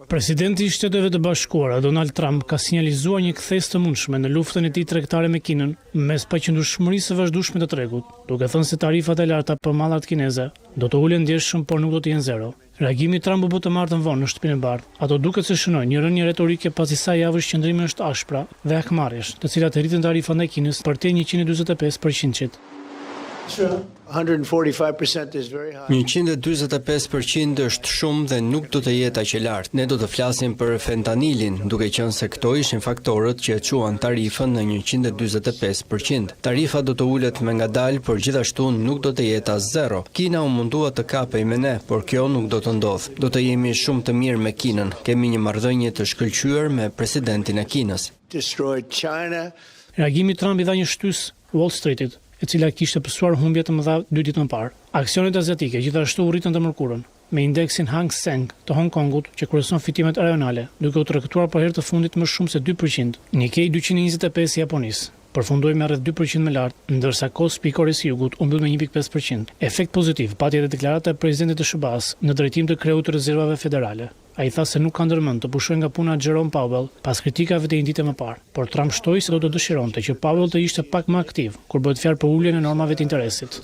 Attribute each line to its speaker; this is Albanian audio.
Speaker 1: Presidenti i Shteteve të Bashkuara, Donald Trump, ka sinjalizuar një kthesë të mundshme në luftën e tij tregtare me Kinën, mes paqëndrueshmërisë së vazhdueshme të tregut, duke thënë se tarifat e larta për mallat kineze do të ulen ndjeshëm, por nuk do të jenë zero. Reagimi i Trump u bë të martën vonë në Shtëpinë e Bardhë. Ato duket se shënojnë një rënje retorike pasi sa javësh qëndrimi është ashpra dhe akmarrjesh, të cilat rritën tarifat ndaj Kinës për te 145%.
Speaker 2: 145% is very high.
Speaker 3: 145% është shumë dhe nuk do të jetë aq e lartë. Ne do të flasim për fentanilin, duke qenë se këto ishin faktorët që e çuan tarifën në 145%. Tarifa do të ulet me ngadalë, por gjithashtu nuk do të jetë as zero. Kina u mundua të kapej me ne, por kjo nuk do të ndodhë. Do të jemi shumë të mirë me Kinën. Kemi një marrëdhënie të shkëlqyer me presidentin e Kinës.
Speaker 2: Destroyed China.
Speaker 1: Reagimi i Trump i dha një shtys Wall Streetit, e cila kishte pësuar humbje të mëdha 2 ditë më parë. Aksionet azjatike gjithashtu u rritën të mërkurën, me indeksin Hang Seng të Hong Kongut që kryeson fitimet rajonale, duke u tregtuar për herë të fundit më shumë se 2%. Nikkei 225 i Japonisë përfundoi me rreth 2% më lart, ndërsa Kospi i Koreas së Jugut u mbyll me 1.5%. Efekt pozitiv pati edhe deklarata e presidentit të SBA-s në drejtim të kreut të rezervave federale. Ai tha se nuk ka ndërmend të pushojë nga puna Jerome Powell pas kritikave të një dite më parë, por Trump shtoi se do të dëshironte që Powell të ishte pak më aktiv kur bëhet fjalë për uljen e normave të interesit.